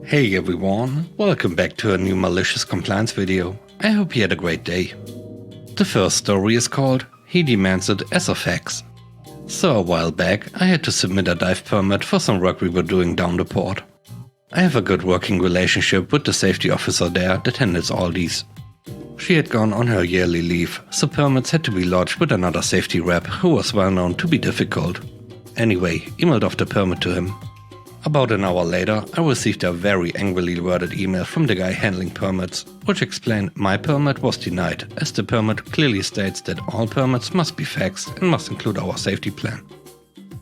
Hey everyone, welcome back to a new malicious compliance video. I hope you had a great day. The first story is called He Demands It as of X. So a while back I had to submit a dive permit for some work we were doing down the port. I have a good working relationship with the safety officer there that handles all these. She had gone on her yearly leave, so permits had to be lodged with another safety rep who was well known to be difficult. Anyway, emailed off the permit to him. About an hour later, I received a very angrily worded email from the guy handling permits, which explained my permit was denied, as the permit clearly states that all permits must be faxed and must include our safety plan.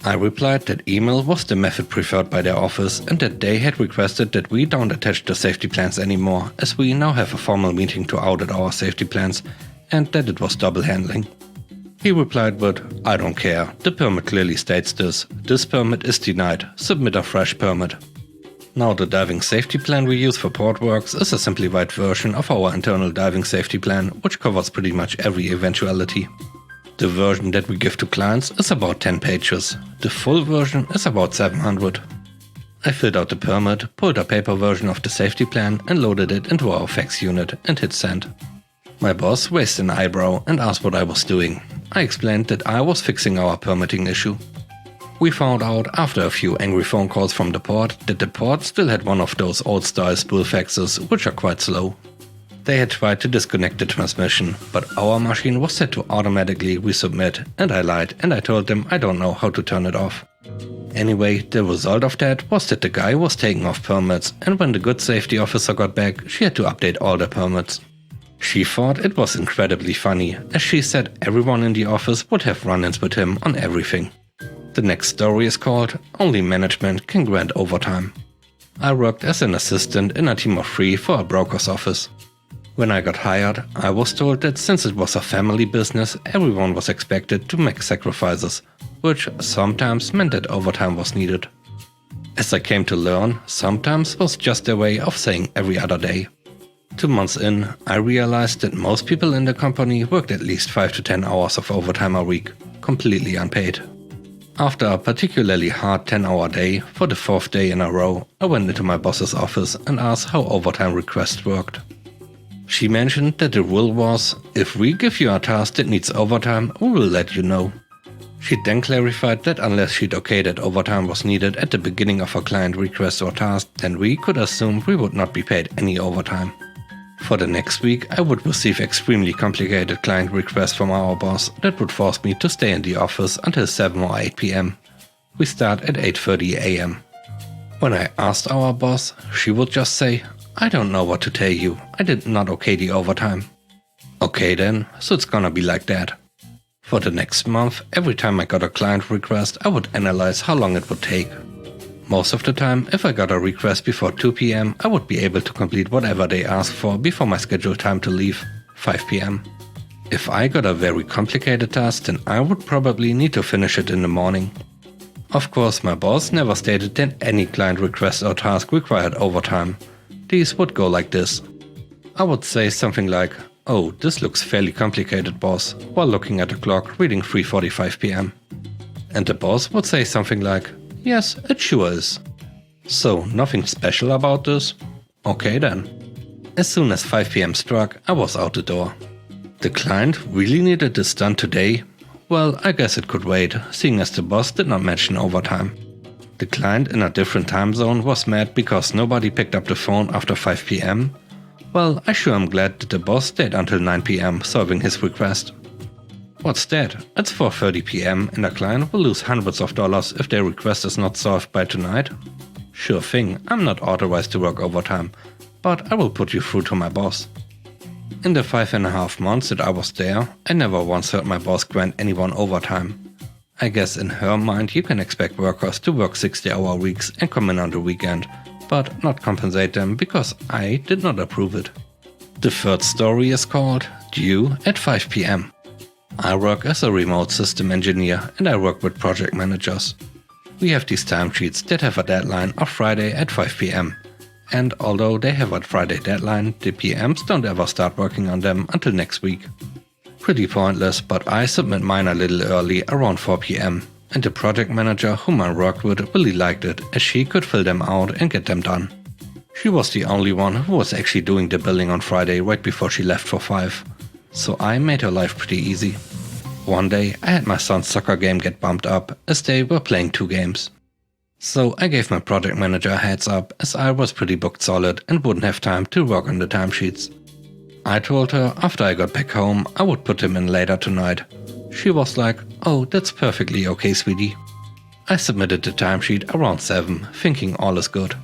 I replied that email was the method preferred by their office and that they had requested that we don't attach the safety plans anymore, as we now have a formal meeting to audit our safety plans, and that it was double handling. He replied with, "I don't care, the permit clearly states this. This permit is denied, submit a fresh permit." Now the diving safety plan we use for port works is a simplified version of our internal diving safety plan, which covers pretty much every eventuality. The version that we give to clients is about 10 pages. The full version is about 700. I filled out the permit, pulled a paper version of the safety plan and loaded it into our fax unit and hit send. My boss raised an eyebrow and asked what I was doing. I explained that I was fixing our permitting issue. We found out after a few angry phone calls from the port that the port still had one of those old style spool faxes, which are quite slow. They had tried to disconnect the transmission, but our machine was set to automatically resubmit, and I lied and I told them I don't know how to turn it off. Anyway, the result of that was that the guy was taking off permits, and when the good safety officer got back, she had to update all the permits. She thought it was incredibly funny, as she said everyone in the office would have run-ins with him on everything. The next story is called Only Management Can Grant Overtime. I worked as an assistant in a team of 3 for a broker's office. When I got hired, I was told that since it was a family business, everyone was expected to make sacrifices, which sometimes meant that overtime was needed. As I came to learn, sometimes was just a way of saying every other day. 2 months in, I realized that most people in the company worked at least 5 to 10 hours of overtime a week, completely unpaid. After a particularly hard 10-hour day, for the 4th day in a row, I went into my boss's office and asked how overtime requests worked. She mentioned that the rule was, if we give you a task that needs overtime, we will let you know. She then clarified that unless she'd okay that overtime was needed at the beginning of a client request or task, then we could assume we would not be paid any overtime. For the next week, I would receive extremely complicated client requests from our boss that would force me to stay in the office until 7 or 8 PM. We start at 8:30 AM. When I asked our boss, she would just say, "I don't know what to tell you, I did not okay the overtime." Okay then, so it's gonna be like that. For the next month, every time I got a client request, I would analyze how long it would take. Most of the time, if I got a request before 2 PM, I would be able to complete whatever they asked for before my scheduled time to leave, 5 PM. If I got a very complicated task, then I would probably need to finish it in the morning. Of course, my boss never stated that any client request or task required overtime. These would go like this. I would say something like, "Oh, this looks fairly complicated, boss," while looking at the clock reading 3:45 PM. And the boss would say something like, "Yes, it sure is." So, nothing special about this? Okay then. As soon as 5 PM struck, I was out the door. The client really needed this done today? Well, I guess it could wait, seeing as the boss did not mention overtime. The client in a different time zone was mad because nobody picked up the phone after 5 PM? Well, I sure am glad that the boss stayed until 9 PM solving his request. What's that? It's 4:30 PM and a client will lose hundreds of dollars if their request is not solved by tonight? Sure thing, I'm not authorized to work overtime, but I will put you through to my boss. In the 5.5 months that I was there, I never once heard my boss grant anyone overtime. I guess in her mind you can expect workers to work 60-hour weeks and come in on the weekend, but not compensate them because I did not approve it. The third story is called Due at 5 PM. I work as a remote system engineer and I work with project managers. We have these timesheets that have a deadline of Friday at 5 PM. And although they have a Friday deadline, the PMs don't ever start working on them until next week. Pretty pointless, but I submit mine a little early, around 4 PM. And the project manager whom I worked with really liked it, as she could fill them out and get them done. She was the only one who was actually doing the billing on Friday right before she left for 5. So I made her life pretty easy. One day I had my son's soccer game get bumped up as they were playing 2 games. So I gave my project manager a heads up as I was pretty booked solid and wouldn't have time to work on the timesheets. I told her after I got back home I would put them in later tonight. She was like, "Oh, that's perfectly okay, sweetie." I submitted the timesheet around 7, thinking all is good.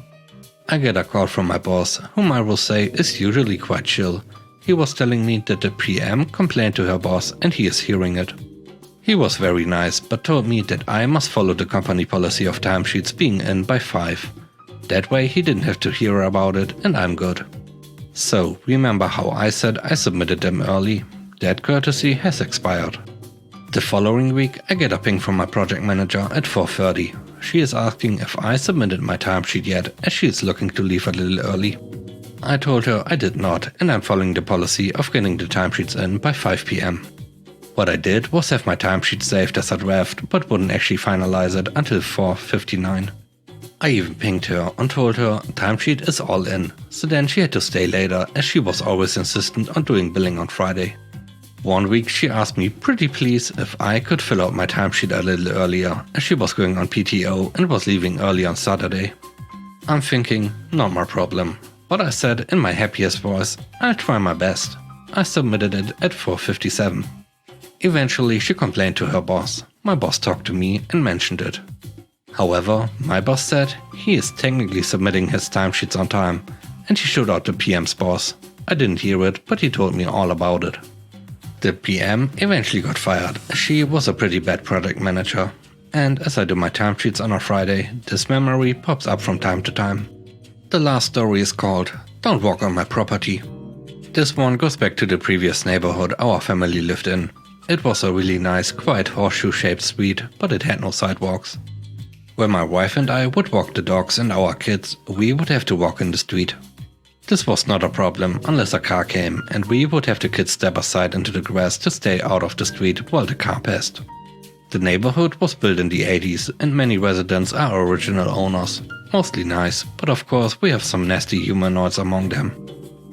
I get a call from my boss, whom I will say is usually quite chill. He was telling me that the PM complained to her boss and he is hearing it. He was very nice, but told me that I must follow the company policy of timesheets being in by 5. That way he didn't have to hear about it and I'm good. So remember how I said I submitted them early? That courtesy has expired. The following week I get a ping from my project manager at 4:30. She is asking if I submitted my timesheet yet, as she is looking to leave a little early. I told her I did not and I'm following the policy of getting the timesheets in by 5 PM. What I did was have my timesheet saved as a draft, but wouldn't actually finalize it until 4:59. I even pinged her and told her timesheet is all in, so then she had to stay later as she was always insistent on doing billing on Friday. One week she asked me pretty please if I could fill out my timesheet a little earlier, as she was going on PTO and was leaving early on Saturday. I'm thinking, not my problem, but I said in my happiest voice, I'll try my best. I submitted it at 4:57. Eventually she complained to her boss. My boss talked to me and mentioned it. However, my boss said he is technically submitting his timesheets on time, and he showed out the PM's boss. I didn't hear it, but he told me all about it. The PM eventually got fired. She was a pretty bad project manager. And as I do my timesheets on a Friday, this memory pops up from time to time. The last story is called "Don't Walk on My Property." This one goes back to the previous neighborhood our family lived in. It was a really nice, quiet horseshoe-shaped street, but it had no sidewalks. When my wife and I would walk the dogs and our kids, we would have to walk in the street. This was not a problem unless a car came and we would have the kids step aside into the grass to stay out of the street while the car passed. The neighborhood was built in the 80s and many residents are original owners. Mostly nice, but of course we have some nasty humanoids among them.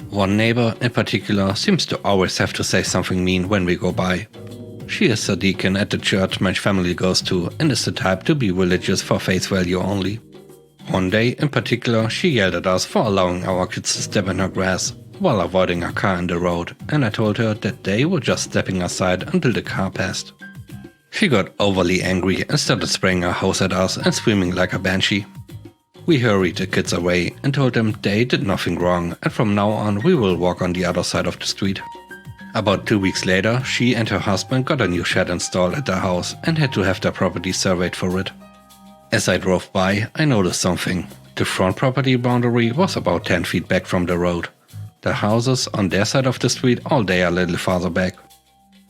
One neighbor in particular seems to always have to say something mean when we go by. She is a deacon at the church my family goes to and is the type to be religious for face value only. One day in particular she yelled at us for allowing our kids to step in her grass while avoiding a car in the road, and I told her that they were just stepping aside until the car passed. She got overly angry and started spraying her hose at us and screaming like a banshee. We hurried the kids away and told them they did nothing wrong and from now on we will walk on the other side of the street. About 2 weeks later, she and her husband got a new shed installed at their house and had to have their property surveyed for it. As I drove by, I noticed something. The front property boundary was about 10 feet back from the road. The houses on their side of the street all day a little farther back.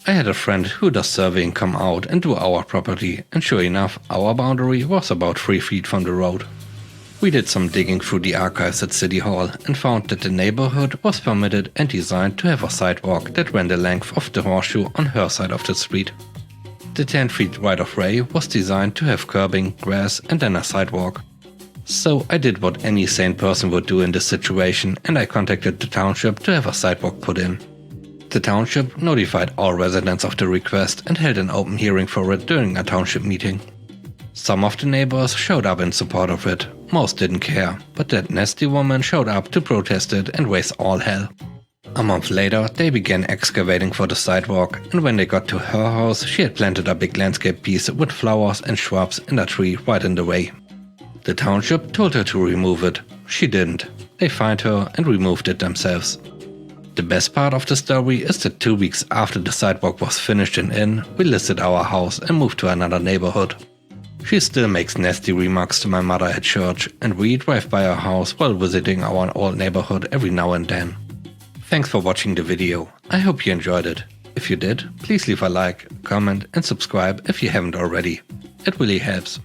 I had a friend who does surveying come out and do our property, and sure enough, our boundary was about 3 feet from the road. We did some digging through the archives at City Hall and found that the neighborhood was permitted and designed to have a sidewalk that ran the length of the horseshoe on her side of the street. The 10 feet right-of-way was designed to have curbing, grass and then a sidewalk. So I did what any sane person would do in this situation and I contacted the township to have a sidewalk put in. The township notified all residents of the request and held an open hearing for it during a township meeting. Some of the neighbors showed up in support of it, most didn't care, but that nasty woman showed up to protest it and raise all hell. A month later they began excavating for the sidewalk, and when they got to her house she had planted a big landscape piece with flowers and shrubs and a tree right in the way. The township told her to remove it. She didn't. They fined her and removed it themselves. The best part of the story is that 2 weeks after the sidewalk was finished and in, we listed our house and moved to another neighborhood. She still makes nasty remarks to my mother at church, and we drive by her house while visiting our old neighborhood every now and then. Thanks for watching the video. I hope you enjoyed it. If you did, please leave a like, comment and subscribe if you haven't already. It really helps.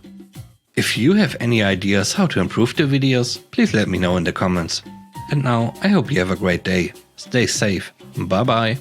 If you have any ideas how to improve the videos, please let me know in the comments. And now I hope you have a great day. Stay safe. Bye bye.